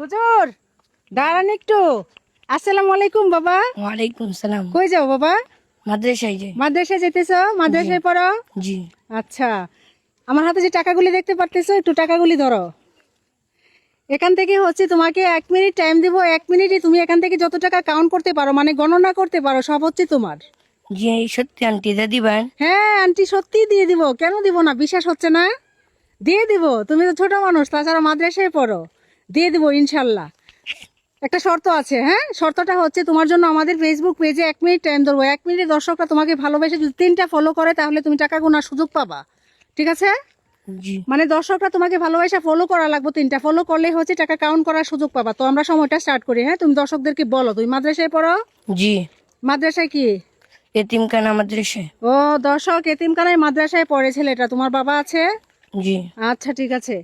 হুজুর দাঁড়ান একটু। আসসালামু আলাইকুম বাবা। ওয়ালাইকুম সালাম। কই যাও বাবা? মাদ্রাসায় যাই। মাদ্রাসায় যেতেছো? মাদ্রাসায় পড়ো? জি। আচ্ছা, আমার হাতে যে টাকাগুলি দেখতে পারতেছো, একটু টাকাগুলি ধরো। এখান থেকে হচ্ছে তোমাকে 1 মিনিট টাইম দিব। 1 মিনিটে তুমি এখান থেকে যত টাকা কাউন্ট করতে পারো, মানে গণনা করতে পারো, সব হচ্ছে তোমার। জি সত্যি আন্টি দা দিবেন? হ্যাঁ আন্টি, সত্যি দিয়ে দিব। কেন দিব না? বিশ্বাস হচ্ছে না? দিয়ে দিব। তুমি তো ছোট মানুষ, তাছাড়া মাদ্রাসায় পড়ো। দিয়ে দিব ইনশাল্লাহ। একটা শর্ত আছে। হ্যাঁ, শর্তটা হচ্ছে তোমার জন্য আমাদের ফেসবুক পেজে 1 মিনিট টাইম ধরবো। 1 মিনিটে দর্শকরা তোমাকে ভালোবেসে যদি 3টা ফলো করে, তাহলে তুমি টাকা গোনার সুযোগ পাবা। ঠিক আছে? জি। মানে দর্শকরা তোমাকে ভালোবেসে ফলো করা লাগবে। 3টা ফলো করলে হচ্ছে টাকা কাউন্ট করার সুযোগ পাবা। তো আমরা সময়টা স্টার্ট করি। হ্যাঁ, তুমি দর্শকদেরকে বলো তুমি মাদ্রাসায় পড়ো। জি। মাদ্রাসায় কি? এতিমখানা মাদ্রাসায়। ও দর্শক, এতিমখানায় মাদ্রাসায় পড়ে ছেলেটা। তোমার বাবা আছে? জি। আচ্ছা ঠিক আছে।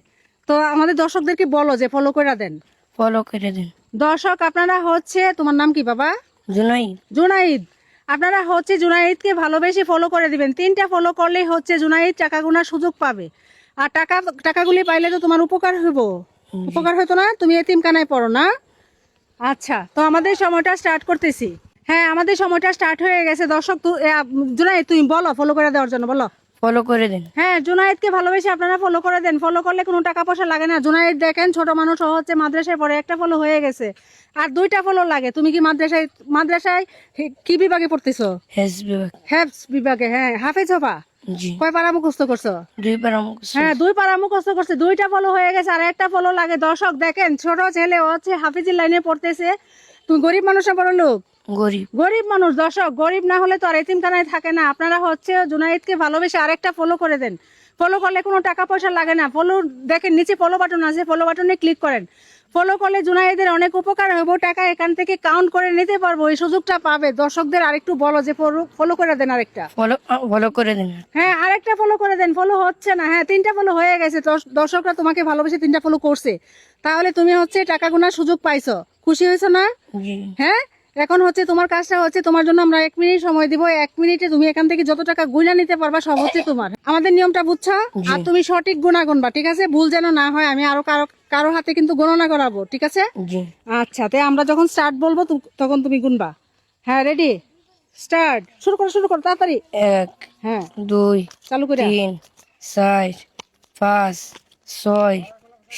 তো আমাদের দর্শকদেরকে বলো যে ফলো করে দেন। ফলো করে দেন। দর্শক আপনারা হচ্ছে, তোমার নাম কি বাবা? জুনাই। জুনাইদ। আপনারা হচ্ছে জুনাইদকে ভালোবেসে ফলো করে দিবেন। 3টা ফলো করলেই হচ্ছে জুনাইদ টাকা গোনার সুযোগ পাবে। আর টাকাগুলি পাইলে তো তোমার উপকার হইব। উপকার হইতো না? তুমি এতিমখানায় পড়ো না? আচ্ছা, তো আমাদের সময়টা স্টার্ট করতেছি। হ্যাঁ, আমাদের সময়টা স্টার্ট হয়ে গেছে। দর্শক জুনাইদ তুমি বলো ফলো করে দেওয়ার জন্য, বলো। ফলো করে দেন। হ্যাঁ, জুনাইদকে ভালোবেসে আপনারা ফলো করে দেন। ফলো করলে কোনো টাকা পয়সা লাগে না। জুনাইদ দেখেন ছোট মানুষ, ও হচ্ছে মাদ্রাসায় পড়ে। একটা ফলো হয়ে গেছে, আর 2টা ফলো লাগে। তুমি কি মাদ্রাসায় কি বিভাগে পড়তেছো? হেস বিভাগ। হ্যাপস বিভাগে। হ্যাঁ, হাফেজ হবা? জি। কয় পারা মুখস্থ করছো? 2 পারা মুখস্থ। হ্যাঁ, 2 পারা মুখস্থ করছে। 2টা ফলো হয়ে গেছে, আর একটা ফলো লাগে। দর্শক দেখেন, ছোট ছেলে, ও হচ্ছে হাফিজের লাইনে পড়তেছে। তুমি গরিব মানুষ না বড় লোক? গরিব। গরিব মানুষ। দর্শক, গরিব না হলে তো আর এতিমখানায় থাকে না। আপনারা হচ্ছে জুনাইদকে ভালোবেসে আরেকটা ফলো করে দেন। ফলো করলে কোনো টাকা পয়সা লাগে না। ফলো দেখেন, নিচে ফলো বাটন আছে, ফলো বাটনে ক্লিক করেন। ফলো করলে জুনাইদের অনেক উপকার হবে। টাকা এখান থেকে কাউন্ট করে নিতে পারবো, এই সুযোগটা পাবে। দর্শকদের আরেকটু বলো যে ফলো করে দেন আরেকটা। ফলো করে দেন। হ্যাঁ, আরেকটা ফলো করে দেন। ফলো হচ্ছে না। হ্যাঁ, 3টা ফলো হয়ে গেছে। দর্শকরা তোমাকে ভালোবেসে 3টা ফলো করছে। তাহলে তুমি হচ্ছে টাকা গোনার সুযোগ পাইছো। খুশি হয়েছো না? জি। হ্যাঁ, এখন হচ্ছে তোমার কাজটা হচ্ছে, তোমার জন্য আমরা 1 মিনিট সময় দিব। 1 মিনিটে তুমি এখান থেকে যত টাকা গুণা নিতে পারবা, সব হচ্ছে তোমার। আমাদের নিয়মটা বুঝছো? জি। আর তুমি সঠিক গুণা গুনবা। ঠিক আছে? ভুল যেন না হয়। আমি আরো কারো হাতে কিন্তু গণনা করাবো। ঠিক আছে? জি। আচ্ছা, তাই আমরা যখন স্টার্ট বলবো তখন তুমি গুনবা। হ্যাঁ, রেডি, স্টার্ট। শুরু করো তাড়াতাড়ি। 1 হ্যাঁ, 2 চালু করে। 3 4 5 6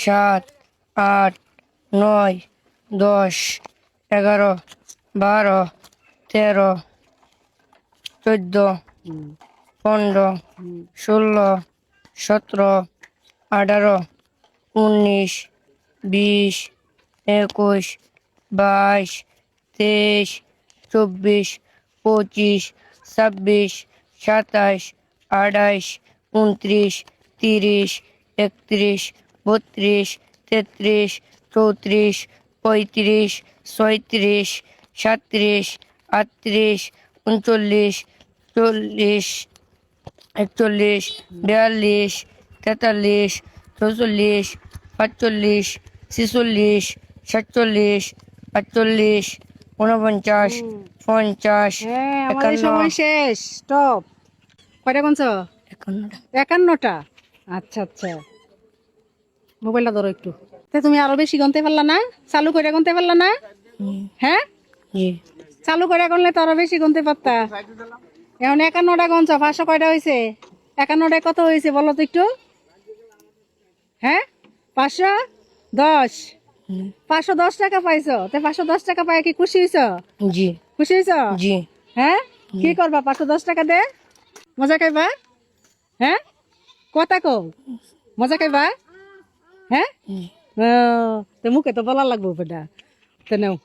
7 8 9 10 11 12 13 14 15 16 17 18 19 20 21 22 23 24 25 26 27 28 29 30 31 32 33 34 35 36 37 38 39 40 41 42 43 44 45 46 47 48 49 50 হ্যাঁ, আমাদের 51 সময় শেষ। স্টপ। কয়টা গুনছো? 51। 51টা। আচ্ছা আচ্ছা, মোবাইলটা ধরো একটু। তা তুমি আরো বেশি গুনতে পারলা না? চালু করে গুনতে পারলা না? হ্যাঁ, জি। চালু করে গুনলে তো আরো বেশি গুনতে পারতা। এখন 51টা গুনছো, 500 কয়টা হয়েছে? 51টায় কত হয়েছে বলো তো একটু। হ্যাঁ, 510। 510 টাকা পাইছো। তো 510 টাকা পাই কি খুশি হয়েছো? জি। খুশি হয়েছো? জি। হ্যাঁ, কি করবা 510 টাকা দে? মজা খাইবা? হ্যাঁ, কথা কও। মজা খাইবা? হ্যাঁ, ও, তো মুখে তো বলা লাগবো বেটা। তো নাও,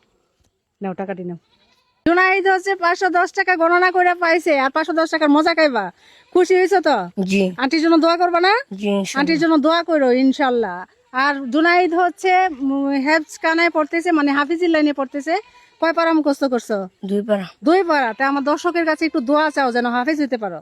নাও টাকাটি নাও। জুনাইদ হচ্ছে 510 টাকা গণনা করে পাইছে, আর 510 টাকার মজা খাইবা। খুশি হয়েছো তো? জি। আন্টির জন্য দোয়া করবা না? জি আন্টির জন্য দোয়া করো ইনশাল্লাহ। আর জুনাইদ হচ্ছে হেফজ কানায় পড়তেছে, মানে হাফিজির লাইনে পড়তেছে। কয় পারা মুখস্থ করছো? 2 পারা। 2 পারা। তা আমার দর্শকের কাছে একটু দোয়া চাও যেন হাফিজ হইতে পারো।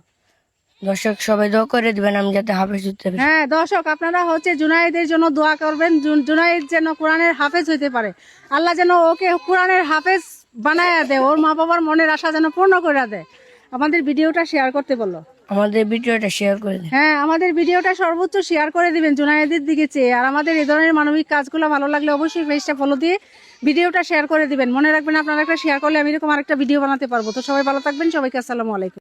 দর্শক সবাই দোয়া করে দিবেন আমি যাতে হাফেজ হতে পারি। হ্যাঁ দর্শক, আপনারা হচ্ছে জুনাইদের জন্য দোয়া করবেন। জুনাইদ যেন কোরআনের হাফেজ হইতে পারে। আল্লাহ যেন ওকে কোরআনের হাফেজ বানায়া দেয়। ওর মা বাবার মনের আশা যেন পূর্ণ করে দেয়। আমাদের ভিডিওটা শেয়ার করতে বলো। আমাদের ভিডিওটা শেয়ার করে দেন। হ্যাঁ, আমাদের ভিডিওটা সর্বোচ্চ শেয়ার করে দিবেন জুনায়েদের দিকে চেয়ে। আর আমাদের এই ধরনের মানবিক কাজগুলো ভালো লাগলে অবশ্যই পেজটা ফলো দিয়ে ভিডিওটা শেয়ার করে দিবেন। মনে রাখবেন আপনারা একটা শেয়ার করলে আমি এরকম আরেকটা ভিডিও বানাতে পারবো। তো সবাই ভালো থাকবেন, সবাইকে আসসালামু আলাইকুম।